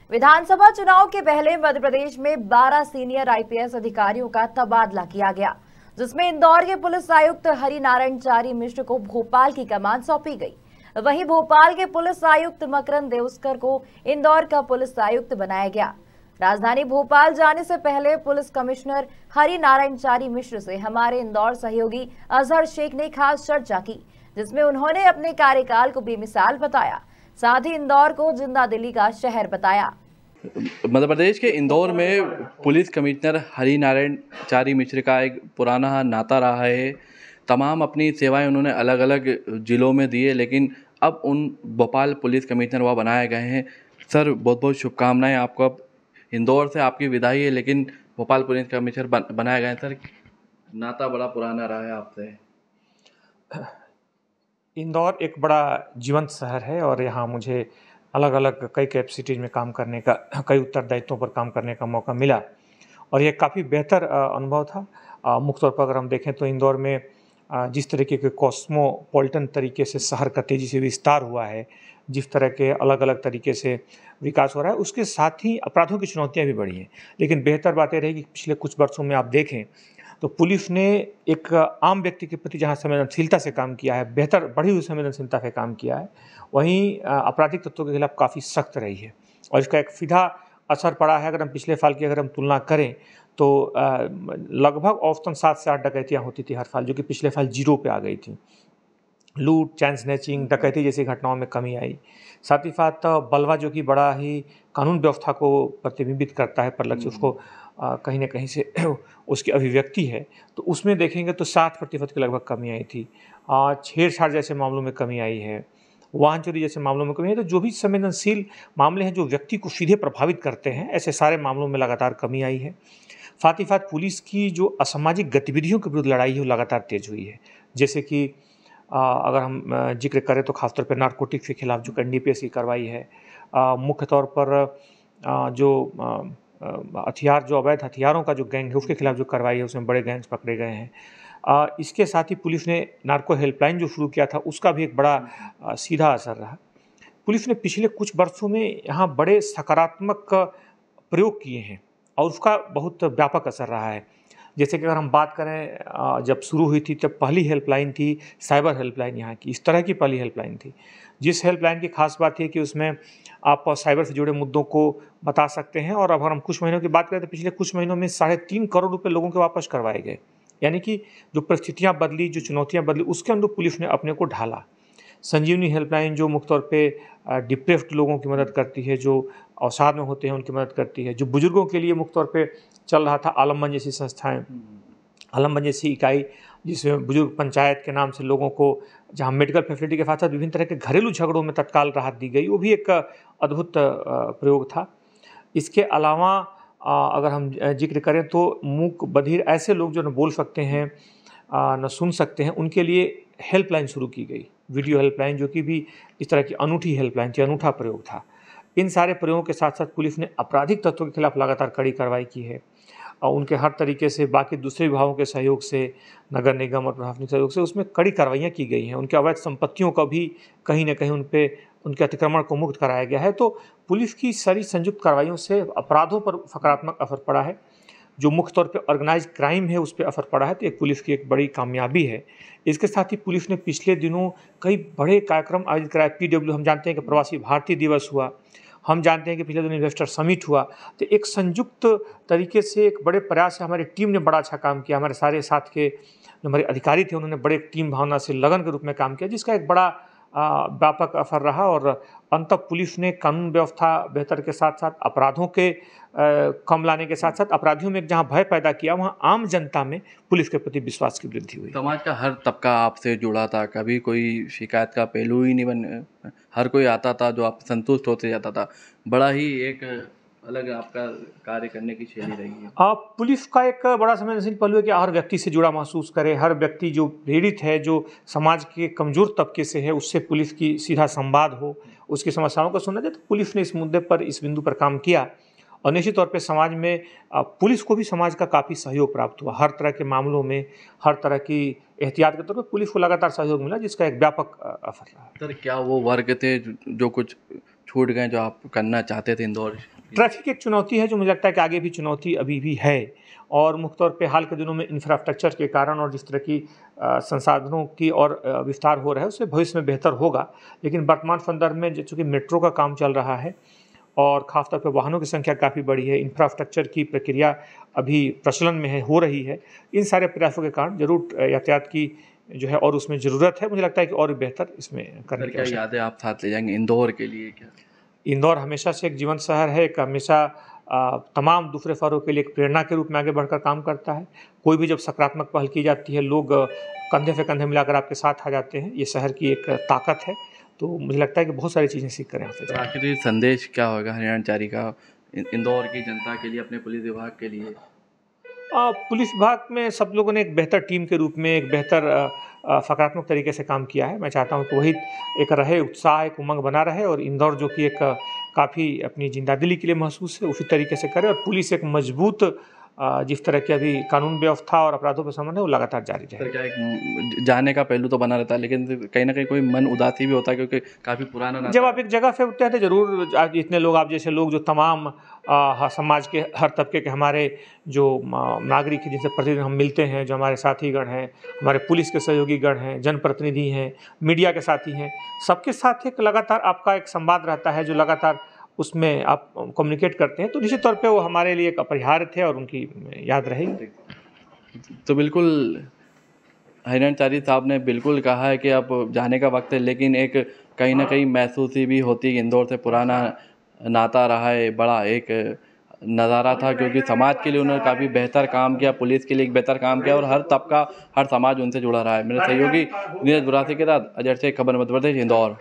विधानसभा चुनाव के पहले मध्य प्रदेश में 12 सीनियर आईपीएस अधिकारियों का तबादला किया गया, जिसमें इंदौर के पुलिस आयुक्त हरिनारायणचारी मिश्र को भोपाल की कमान सौंपी गई। वहीं भोपाल के पुलिस आयुक्त मकरंद देउस्कर को इंदौर का पुलिस आयुक्त बनाया गया। राजधानी भोपाल जाने से पहले पुलिस कमिश्नर हरिनारायणचारी मिश्र से हमारे इंदौर सहयोगी अजहर शेख ने खास चर्चा की, जिसमें उन्होंने अपने कार्यकाल को बेमिसाल बताया, साथ ही इंदौर को जिंदा दिली का शहर बताया। मध्य प्रदेश के इंदौर में पुलिस कमिश्नर हरिनारायणचारी मिश्र का एक पुराना नाता रहा है। तमाम अपनी सेवाएं उन्होंने अलग अलग जिलों में दी है, लेकिन अब उन भोपाल पुलिस कमिश्नर वह बनाए गए हैं। सर, बहुत बहुत शुभकामनाएं आपको। अब इंदौर से आपकी विदाई है, लेकिन भोपाल पुलिस कमिश्नर बनाए गए हैं। सर, नाता बड़ा पुराना रहा है आपसे। इंदौर एक बड़ा जीवंत शहर है और यहाँ मुझे अलग अलग कई कैपेसिटीज में काम करने का, कई उत्तरदायित्वों पर काम करने का मौका मिला और ये काफ़ी बेहतर अनुभव था। मुख्य तौर पर अगर हम देखें तो इंदौर में जिस तरीके के कॉस्मोपॉलिटन तरीके से शहर का तेज़ी से विस्तार हुआ है, जिस तरह के अलग अलग तरीके से विकास हो रहा है, उसके साथ ही अपराधों की चुनौतियाँ भी बढ़ी हैं। लेकिन बेहतर बात यह रही कि पिछले कुछ वर्षों में आप देखें तो पुलिस ने एक आम व्यक्ति के प्रति जहाँ संवेदनशीलता से काम किया है, बेहतर बढ़ी हुई संवेदनशीलता से काम किया है, वहीं आपराधिक तत्वों के खिलाफ काफ़ी सख्त रही है और इसका एक सीधा असर पड़ा है। अगर हम पिछले साल की अगर हम तुलना करें तो लगभग औसतन 7 से 8 डकैतियाँ होती थी हर साल, जो कि पिछले साल 0 पे आ गई थी। लूट, चैन स्नैचिंग, डकैती जैसी घटनाओं में कमी आई। साथ ही साथ बलवा, जो कि बड़ा ही कानून व्यवस्था को प्रतिबिंबित करता है, परिलक्षित उसको कहीं ना कहीं से उसकी अभिव्यक्ति है, तो उसमें देखेंगे तो 60% की लगभग कमी आई थी। छेड़छाड़ जैसे मामलों में कमी आई है, वाहन चोरी जैसे मामलों में कमी है। तो जो भी संवेदनशील मामले हैं जो व्यक्ति को सीधे प्रभावित करते हैं, ऐसे सारे मामलों में लगातार कमी आई है। साथ ही साथ पुलिस की जो असामाजिक गतिविधियों के विरुद्ध लड़ाई है वो लगातार तेज हुई है। जैसे कि अगर हम जिक्र करें तो खासतौर पर नारकोटिक्स के खिलाफ जो एनडीपीएस की कार्रवाई है, मुख्य तौर पर जो हथियार, जो अवैध हथियारों का जो गैंग है उसके खिलाफ जो कार्रवाई है, उसमें बड़े गैंग्स पकड़े गए हैं। इसके साथ ही पुलिस ने नार्को हेल्पलाइन जो शुरू किया था, उसका भी एक बड़ा सीधा असर रहा। पुलिस ने पिछले कुछ वर्षों में यहाँ बड़े सकारात्मक प्रयोग किए हैं और उसका बहुत व्यापक असर रहा है। जैसे कि अगर हम बात करें, जब शुरू हुई थी तब पहली हेल्पलाइन थी साइबर हेल्पलाइन यहाँ की, इस तरह की पहली हेल्पलाइन थी। जिस हेल्पलाइन की खास बात है कि उसमें आप साइबर से जुड़े मुद्दों को बता सकते हैं। और अब अगर हम कुछ महीनों की बात करें तो पिछले कुछ महीनों में 3.5 करोड़ रुपए लोगों के वापस करवाए गए। यानी कि जो परिस्थितियाँ बदली, जो चुनौतियाँ बदली, उसके अनुरूप पुलिस ने अपने को ढाला। संजीवनी हेल्पलाइन जो मुख्य तौर पे डिप्रेस्ड लोगों की मदद करती है, जो अवसाद में होते हैं उनकी मदद करती है। जो बुजुर्गों के लिए मुख्य तौर पे चल रहा था, आलमबन जैसी संस्थाएं, आलमबन जैसी इकाई, जिसमें बुजुर्ग पंचायत के नाम से लोगों को, जहां मेडिकल फैसिलिटी के साथ साथ विभिन्न तरह के घरेलू झगड़ों में तत्काल राहत दी गई, वो भी एक अद्भुत प्रयोग था। इसके अलावा अगर हम जिक्र करें तो मूक बधिर ऐसे लोग जो न बोल सकते हैं न सुन सकते हैं, उनके लिए हेल्पलाइन शुरू की गई, वीडियो हेल्पलाइन, जो कि भी इस तरह की अनूठी हेल्पलाइन थी, अनूठा प्रयोग था। इन सारे प्रयोगों के साथ साथ पुलिस ने आपराधिक तत्वों के खिलाफ लगातार कड़ी कार्रवाई की है और उनके हर तरीके से बाकी दूसरे विभागों के सहयोग से, नगर निगम और प्रशासनिक सहयोग से उसमें कड़ी कार्रवाइयाँ की गई हैं। उनके अवैध संपत्तियों का भी कहीं न कहीं उनके अतिक्रमण को मुक्त कराया गया है। तो पुलिस की सारी संयुक्त कार्रवाइयों से अपराधों पर सकारात्मक असर पड़ा है। जो मुख्य तौर पे ऑर्गेनाइज क्राइम है उस पर असर पड़ा है, तो एक पुलिस की एक बड़ी कामयाबी है। इसके साथ ही पुलिस ने पिछले दिनों कई बड़े कार्यक्रम आयोजित कराए। पीडब्ल्यू, हम जानते हैं कि प्रवासी भारतीय दिवस हुआ, हम जानते हैं कि पिछले दिनों इन्वेस्टर समिट हुआ। तो एक संयुक्त तरीके से एक बड़े प्रयास से हमारी टीम ने बड़ा अच्छा काम किया। हमारे सारे साथ के जो हमारे अधिकारी थे उन्होंने बड़े टीम भावना से, लगन के रूप में काम किया, जिसका एक बड़ा व्यापक असर रहा। और अंततः पुलिस ने कानून व्यवस्था बेहतर के साथ साथ अपराधों के कम लाने के साथ साथ अपराधियों में जहां भय पैदा किया, वहां आम जनता में पुलिस के प्रति विश्वास की वृद्धि हुई। समाज का हर तबका आपसे जुड़ा था, कभी कोई शिकायत का पहलू ही नहीं बन, हर कोई आता था जो आप संतुष्ट होते जाता था। बड़ा ही एक अलग आपका कार्य करने की शैली रही है। पुलिस का एक बड़ा संवेदनशील पहलू है कि हर व्यक्ति से जुड़ा महसूस करे, हर व्यक्ति जो पीड़ित है, जो समाज के कमजोर तबके से है, उससे पुलिस की सीधा संवाद हो, उसकी समस्याओं को सुना जाए। तो पुलिस ने इस मुद्दे पर, इस बिंदु पर काम किया और निश्चित तौर पे समाज में पुलिस को भी समाज का काफ़ी सहयोग प्राप्त हुआ। हर तरह के मामलों में, हर तरह की एहतियात के तौर पर पुलिस को लगातार सहयोग मिला, जिसका एक व्यापक असर रहा। सर, क्या वो वर्ग थे जो कुछ छूट गए जो आप करना चाहते थे इंदौर? ट्रैफिक एक चुनौती है जो मुझे लगता है कि आगे भी चुनौती अभी भी है, और मुख्य तौर पे हाल के दिनों में इंफ्रास्ट्रक्चर के कारण और जिस तरह की संसाधनों की और विस्तार हो रहा है उससे भविष्य में बेहतर होगा। लेकिन वर्तमान संदर्भ में चूँकि मेट्रो का काम चल रहा है और ख़ासतौर पे वाहनों की संख्या काफ़ी बढ़ी है, इंफ्रास्ट्रक्चर की प्रक्रिया अभी प्रचलन में है, हो रही है, इन सारे प्रयासों के कारण जरूर यातायात की जो है और उसमें ज़रूरत है। मुझे लगता है कि और भी बेहतर इसमें करने की आवश्यकता है। यादें आप साथ ले जाएंगे इंदौर के लिए क्या? इंदौर हमेशा से एक जीवंत शहर है, एक हमेशा तमाम दूसरे शहरों के लिए एक प्रेरणा के रूप में आगे बढ़कर काम करता है। कोई भी जब सकारात्मक पहल की जाती है, लोग कंधे से कंधे मिलाकर आपके साथ आ जाते हैं। ये शहर की एक ताकत है, तो मुझे लगता है कि बहुत सारी चीज़ें सीख कर यहाँ से जाएं। आखिरी संदेश क्या होगा हरिनारायणचारी का इंदौर की जनता के लिए, अपने पुलिस विभाग के लिए? पुलिस विभाग में सब लोगों ने एक बेहतर टीम के रूप में एक बेहतर सकारात्मक तरीके से काम किया है। मैं चाहता हूँ कि वही एक रहे, उत्साह, एक उमंग बना रहे, और इंदौर जो कि एक काफ़ी अपनी जिंदादिली के लिए महसूस है उसी तरीके से करे, और पुलिस एक मजबूत जिस तरह की अभी कानून व्यवस्था और अपराधों पर समन है वो लगातार जारी रहे। क्या एक जाने का पहलू तो बना रहता है, लेकिन कहीं ना कहीं कोई मन उदासी भी होता है क्योंकि काफ़ी पुराना जब आप एक जगह से उठते हैं तो जरूर इतने लोग, आप जैसे लोग जो तमाम समाज के हर तबके के हमारे जो नागरिक हैं जिनसे प्रतिदिन हम मिलते हैं, जो हमारे साथीगण हैं, हमारे पुलिस के सहयोगीगण हैं, जनप्रतिनिधि हैं, मीडिया के साथी हैं, सबके साथ एक लगातार आपका एक संवाद रहता है जो लगातार उसमें आप कम्युनिकेट करते हैं, तो निश्चित तौर पे वो हमारे लिए एक अपरिहार्य थे और उनकी याद रहेगी। तो बिल्कुल हरिनारायणचारी साहब ने बिल्कुल कहा है कि अब जाने का वक्त है, लेकिन एक कहीं ना कहीं महसूसी भी होती है कि इंदौर से पुराना नाता रहा है, बड़ा एक नज़ारा था, क्योंकि समाज के लिए उन्होंने काफ़ी बेहतर काम किया, पुलिस के लिए एक बेहतर काम किया, और हर तबका, हर समाज उनसे जुड़ा रहा है। मेरे सहयोगी नीरज बुरासी के साथ अजय शेख, खबर मध्य प्रदेश, इंदौर।